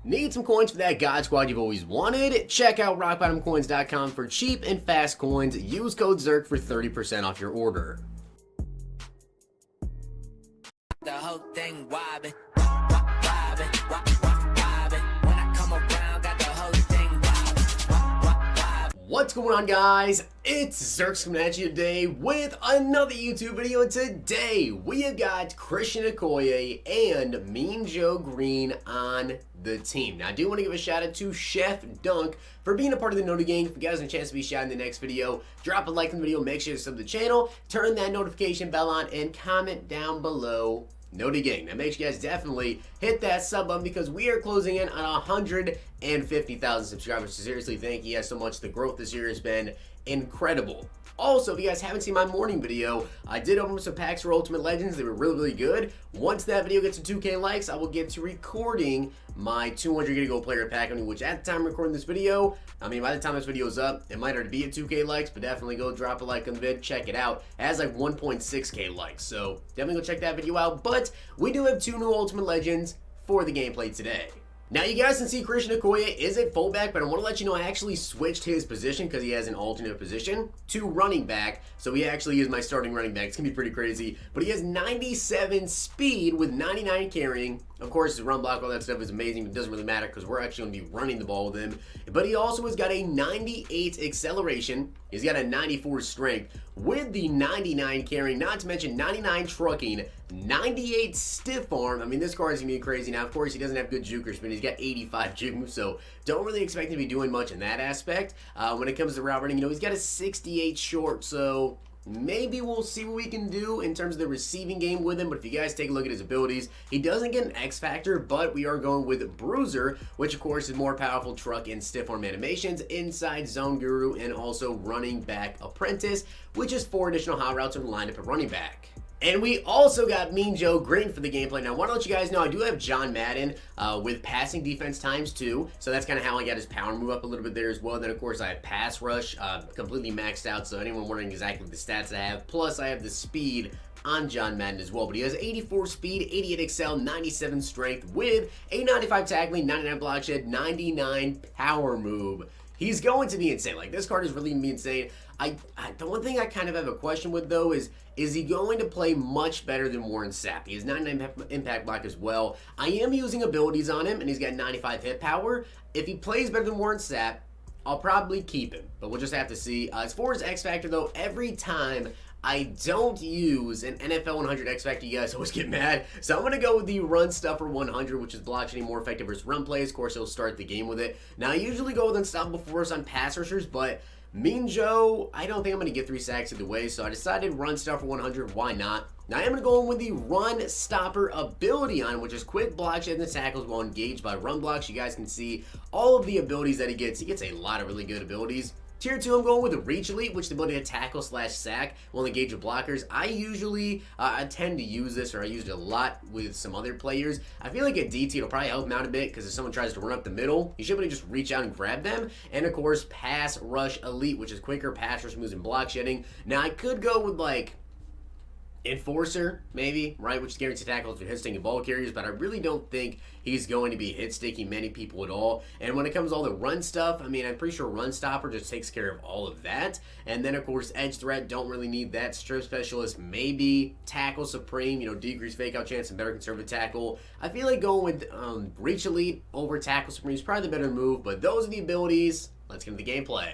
Need some coins for that God Squad you've always wanted? Check out rockbottomcoins.com for cheap and fast coins. Use code ZIRK for 30% off your order. The whole thing wobbin', wobbin', wobbin'. When I come around, got the whole thing wobbin'. What's going on, guys? It's Zirksee coming at you today with another YouTube video, and today we have got Christian Okoye and Mean Joe Greene on the team. Now, I do want to give a shout out to Chef Dunk for being a part of the Noti Gang. If you guys have a chance to be shouted in the next video, drop a like on the video, make sure to sub to the channel, turn that notification bell on, and comment down below Noti Gang. Now make sure you guys definitely hit that sub button because we are closing in on 150,000 subscribers. So seriously, thank you guys so much. The growth this year has been incredible. Also, if you guys haven't seen my morning video, I did open some packs for Ultimate Legends. They were really good. Once that video gets to 2K likes, I will get to recording my 200 Gig Gold player pack, which at the time of recording this video, by the time this video is up, it might already be at 2K likes, but definitely go drop a like on the vid, check it out. It has like 1.6K likes, so definitely go check that video out. But we do have 2 new Ultimate Legends for the gameplay today. Now, you guys can see Christian Okoye is at fullback, but I want to let you know I actually switched his position because he has an alternate position to running back. So he actually is my starting running back. It's going to be pretty crazy. But he has 97 speed with 99 carrying. Of course, his run block, all that stuff is amazing. It doesn't really matter because we're actually going to be running the ball with him. But he also has got a 98 acceleration. He's got a 94 strength with the 99 carrying, not to mention 99 trucking, 98 stiff arm. This card is going to be crazy. Now, of course, he doesn't have good jukers, but he's got 85 juke, so don't really expect him to be doing much in that aspect. When it comes to route running, he's got a 68 short, so maybe we'll see what we can do in terms of the receiving game with him. But if you guys take a look at his abilities, he doesn't get an X Factor, but we are going with Bruiser, which of course is more powerful truck and stiff arm animations, inside zone guru, and also running back apprentice, which is 4 additional hot routes and lined up at running back. And we also got Mean Joe Greene for the gameplay. Now, I want to let you guys know I do have TEAM Madden with passing defense ×2. So that's kind of how I got his power move up a little bit there as well. And then, of course, I have pass rush completely maxed out. So anyone wondering exactly the stats I have. Plus, I have the speed on TEAM Madden as well. But he has 84 speed, 88 excel, 97 strength with a 95 tackling, 99 block shed, 99 power move. He's going to be insane. Like, this card is really going to be insane. The one thing I kind of have a question with, though, is he going to play much better than Warren Sapp? He has 99 impact block as well. I am using abilities on him, and he's got 95 hit power. If he plays better than Warren Sapp, I'll probably keep him, but we'll just have to see. As far as X Factor, though, every time I don't use an NFL 100 X Factor, you guys always get mad. So I'm going to go with the Run Stuffer 100, which is block shedding more effective versus run plays. Of course, he'll start the game with it. Now, I usually go with Unstoppable Force on pass rushers, but Mean Joe, I don't think I'm going to get 3 sacks either way, so I decided Run Stuffer 100, why not? Now, I am going to go in with the Run Stopper ability on, which is quick block shed and tackles while engaged by run blocks. You guys can see all of the abilities that he gets. He gets a lot of really good abilities. Tier 2, I'm going with the Reach Elite, which is the ability to tackle / sack while engaged with blockers. I usually I tend to use this, or I used it a lot with some other players. I feel like at DT, it'll probably help him out a bit, because if someone tries to run up the middle, you should be able to just reach out and grab them. And of course, Pass Rush Elite, which is quicker pass rush moves and block shedding. Now, I could go with like Enforcer, maybe, right, which is guaranteed tackles for hit sticking ball carriers, but I really don't think he's going to be hit sticking many people at all. And when it comes to all the run stuff, I'm pretty sure Run Stopper just takes care of all of that. And then, of course, Edge Threat, don't really need that. Strip Specialist, maybe. Tackle Supreme, decrease fake out chance and better conservative tackle. I feel like going with Reach Elite over Tackle Supreme is probably the better move, but those are the abilities. Let's get into the gameplay.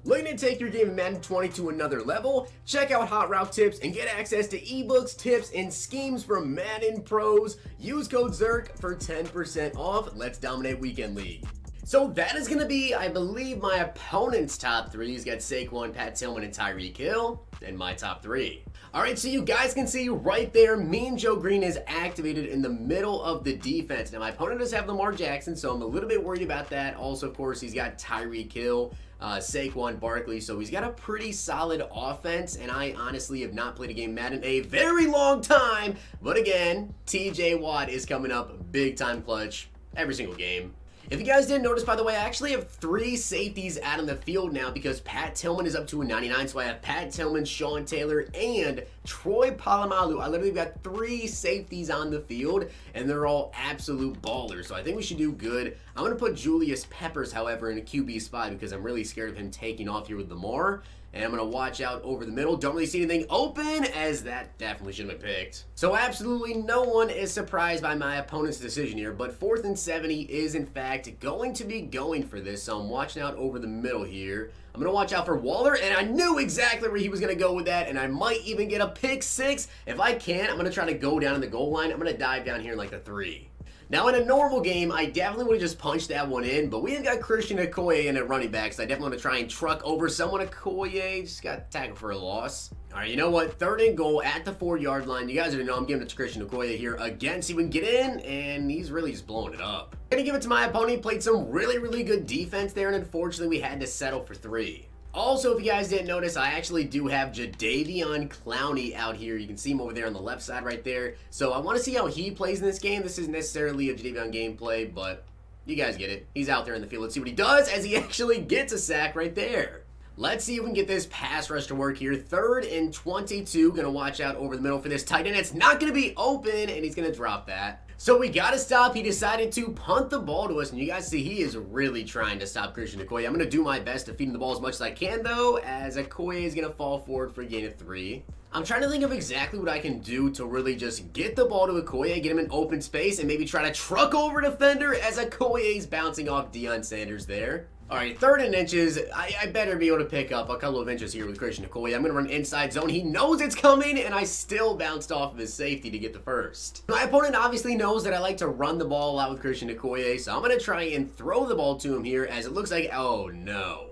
Looking to take your game of Madden 20 to another level? Check out Hot Route Tips and get access to ebooks, tips, and schemes from Madden pros. Use code ZIRK for 10% off. Let's dominate Weekend League. So that is going to be, I believe, my opponent's top 3. He's got Saquon, Pat Tillman, and Tyreek Hill, and my top 3. Alright, so you guys can see right there, Mean Joe Greene is activated in the middle of the defense. Now, my opponent does have Lamar Jackson, so I'm a little bit worried about that. Also, of course, he's got Tyreek Hill, Saquon Barkley, so he's got a pretty solid offense, and I honestly have not played a game Madden in a very long time. But again, TJ Watt is coming up big time clutch every single game. If you guys didn't notice, by the way, I actually have 3 safeties out on the field now because Pat Tillman is up to a 99. So I have Pat Tillman, Sean Taylor, and Troy Polamalu. I literally got 3 safeties on the field, and they're all absolute ballers. So I think we should do good. I'm going to put Julius Peppers, however, in a QB spot because I'm really scared of him taking off here with Lamar. And I'm going to watch out over the middle. Don't really see anything open, as that definitely should have been picked. So absolutely no one is surprised by my opponent's decision here. But 4th and 70 is, in fact, going to be going for this. So I'm watching out over the middle here. I'm going to watch out for Waller, and I knew exactly where he was going to go with that. And I might even get a pick 6. If I can, I'm going to try to go down in the goal line. I'm going to dive down here in like the 3. Now, in a normal game, I definitely would have just punched that one in, but we have got Christian Okoye in at running back, so I definitely want to try and truck over someone. Okoye just got tackled for a loss. All right, you know what? 3rd and goal at the 4-yard line. You guys already know I'm giving it to Christian Okoye here again, see if we can get in, and he's really just blowing it up. I'm going to give it to my opponent. He played some really, really good defense there, and unfortunately, we had to settle for 3. Also, if you guys didn't notice, I actually do have Jadeveon Clowney out here. You can see him over there on the left side right there. So I want to see how he plays in this game. This isn't necessarily a Jadeveon gameplay, but you guys get it. He's out there in the field. Let's see what he does as he actually gets a sack right there. Let's see if we can get this pass rush to work here. 3rd and 22. Going to watch out over the middle for this tight end. It's not going to be open, and he's going to drop that. So we got to stop. He decided to punt the ball to us, and you guys see he is really trying to stop Christian Okoye. I'm going to do my best to feed him the ball as much as I can, though, as Okoye is going to fall forward for a gain of 3. I'm trying to think of exactly what I can do to really just get the ball to Okoye, get him in open space, and maybe try to truck over a defender as Okoye is bouncing off Deion Sanders there. All right, 3rd and inches. I better be able to pick up a couple of inches here with Christian Okoye. I'm going to run inside zone. He knows it's coming, and I still bounced off of his safety to get the first. My opponent obviously knows that I like to run the ball a lot with Christian Okoye, so I'm going to try and throw the ball to him here as it looks like, oh no.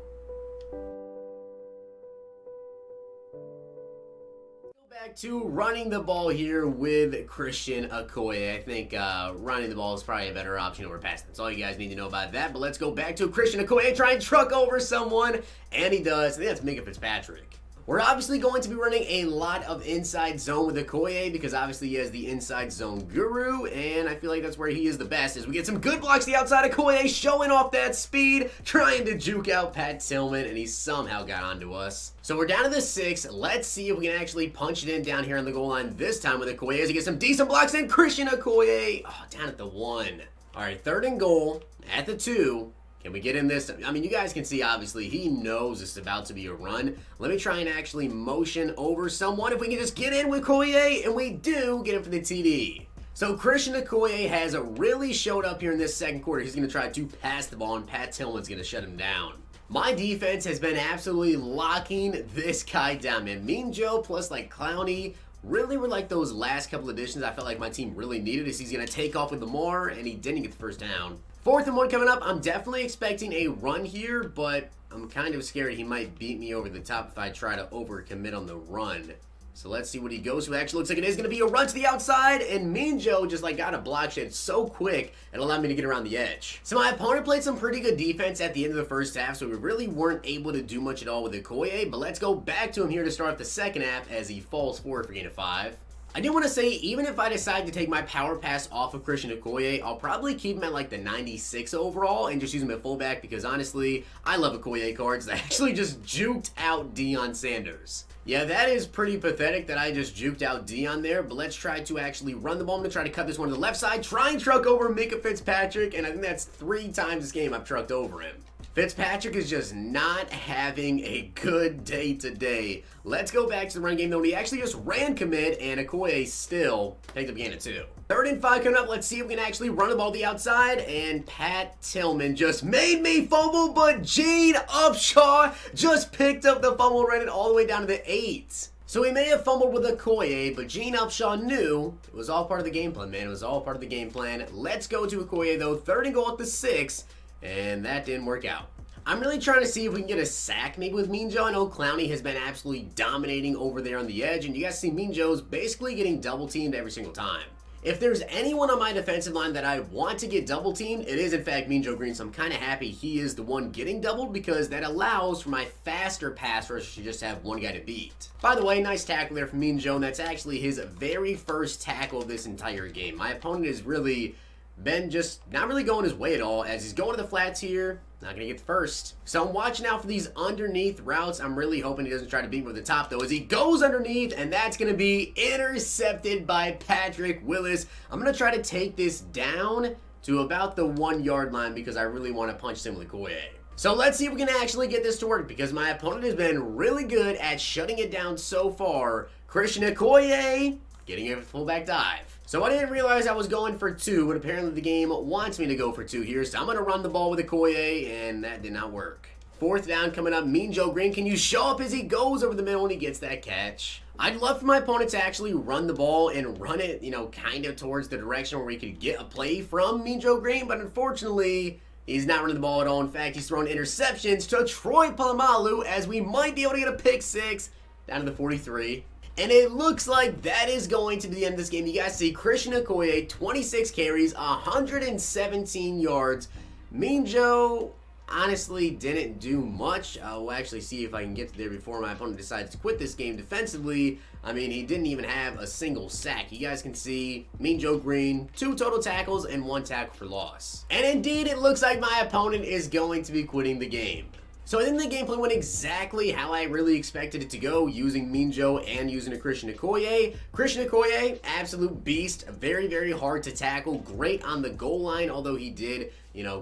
Back to running the ball here with Christian Okoye. I think running the ball is probably a better option over passing. That's all you guys need to know about that. But let's go back to Christian Okoye, try and truck over someone, and he does. I think that's Minka Fitzpatrick. We're obviously going to be running a lot of inside zone with Okoye because obviously he has the inside zone guru, and I feel like that's where he is the best as we get some good blocks to the outside. Okoye showing off that speed, trying to juke out Pat Tillman, and he somehow got onto us. So we're down to the 6. Let's see if we can actually punch it in down here on the goal line this time with Okoye as he gets some decent blocks in. Christian Okoye, down at the 1. All right, 3rd and goal at the 2. Can we get in this? I mean, you guys can see, obviously, he knows it's about to be a run. Let me try and actually motion over someone. If we can just get in with Okoye, and we do get him for the TD. So Christian Okoye has really showed up here in this 2nd quarter. He's going to try to pass the ball, and Pat Tillman's going to shut him down. My defense has been absolutely locking this guy down, man. Mean Joe plus, like, Clowney really were like those last couple additions I felt like my team really needed as he's going to take off with Lamar, and he didn't get the first down. 4th and 1 coming up. I'm definitely expecting a run here, but I'm kind of scared he might beat me over the top if I try to overcommit on the run. So let's see what he goes to. It actually looks like it is going to be a run to the outside, and Mean Joe just like got a block shot so quick it allowed me to get around the edge. So my opponent played some pretty good defense at the end of the first half, so we really weren't able to do much at all with Okoye, but let's go back to him here to start the 2nd half as he falls forward for gain of 5. I do want to say, even if I decide to take my power pass off of Christian Okoye, I'll probably keep him at like the 96 overall and just use him at fullback because honestly, I love Okoye cards that actually just juked out Deion Sanders. Yeah, that is pretty pathetic that I just juked out Deion there, but let's try to actually run the ball. I'm going to try to cut this one to the left side, try and truck over Minka Fitzpatrick, and I think that's 3 times this game I've trucked over him. Fitzpatrick is just not having a good day today. Let's go back to the run game, though. He actually just ran commit, and Okoye still picked up a gain of 2. 3rd and 5 coming up. Let's see if we can actually run the ball to the outside, and Pat Tillman just made me fumble, but Gene Upshaw just picked up the fumble and ran it all the way down to the 8. So he may have fumbled with Okoye, but Gene Upshaw knew it was all part of the game plan, man. It was all part of the game plan. Let's go to Okoye, though. 3rd and goal at the 6. And that didn't work out. I'm really trying to see if we can get a sack maybe with Mean Joe. I know Clowney has been absolutely dominating over there on the edge, and you guys see Mean Joe's basically getting double teamed every single time. If there's anyone on my defensive line that I want to get double teamed, it is in fact Mean Joe Greene, so I'm kind of happy he is the one getting doubled because that allows for my faster pass rush to just have one guy to beat. By the way, nice tackle there from Mean Joe, and that's actually his very first tackle of this entire game. My opponent is really been just not really going his way at all, as he's going to the flats here. Not going to get the first. So I'm watching out for these underneath routes. I'm really hoping he doesn't try to beat me over the top, though, as he goes underneath, and that's going to be intercepted by Patrick Willis. I'm going to try to take this down to about the 1 yard line because I really want to punch him with Okoye. So let's see if we can actually get this to work, because my opponent has been really good at shutting it down so far. Christian Okoye getting a fullback dive. So I didn't realize I was going for 2, but apparently the game wants me to go for 2 here. So I'm going to run the ball with Okoye, and that did not work. 4th down coming up. Mean Joe Greene, can you show up as he goes over the middle and he gets that catch? I'd love for my opponent to actually run the ball and run it, kind of towards the direction where we could get a play from Mean Joe Greene, but unfortunately, he's not running the ball at all. In fact, he's throwing interceptions to Troy Polamalu, as we might be able to get a pick 6 down to the 43. And it looks like that is going to be the end of this game. You guys see Christian Okoye, 26 carries, 117 yards. Mean Joe honestly didn't do much. We'll actually see if I can get to there before my opponent decides to quit this game defensively. I mean, he didn't even have a single sack. You guys can see Mean Joe Greene, 2 total tackles and 1 tackle for loss. And indeed, it looks like my opponent is going to be quitting the game. So I think the gameplay went exactly how I really expected it to go, using Mean Joe and using a Christian Okoye. Christian Okoye, absolute beast, very, very hard to tackle, great on the goal line, although he did,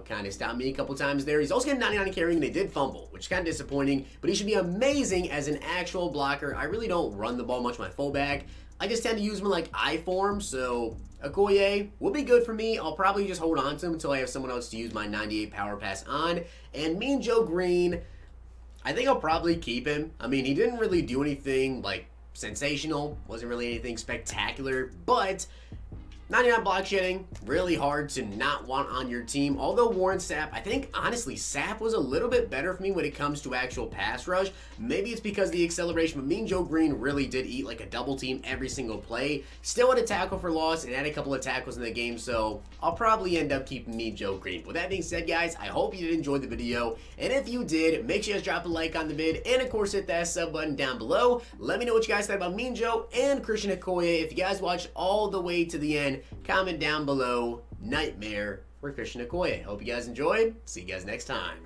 kind of stop me a couple times there. He's also getting 99 carrying, and they did fumble, which is kind of disappointing, but he should be amazing as an actual blocker. I really don't run the ball much my fullback. I just tend to use him in like I form, so Okoye will be good for me. I'll probably just hold on to him until I have someone else to use my 98 power pass on. And Mean Joe Greene, I think I'll probably keep him. I mean, he didn't really do anything like sensational, wasn't really anything spectacular, but 99 block shedding, really hard to not want on your team. Although Warren Sapp, I think honestly Sapp was a little bit better for me when it comes to actual pass rush. Maybe it's because of the acceleration, but Mean Joe Greene really did eat like a double team every single play. Still had a tackle for loss and had a couple of tackles in the game, so I'll probably end up keeping Mean Joe Greene. With that being said, guys, I hope you did enjoy the video, and if you did, make sure you guys drop a like on the vid, and of course hit that sub button down below. Let me know what you guys thought about Mean Joe and Christian Okoye. If you guys watched all the way to the end, comment down below nightmare for Christian Okoye. Hope you guys enjoyed. See you guys next time.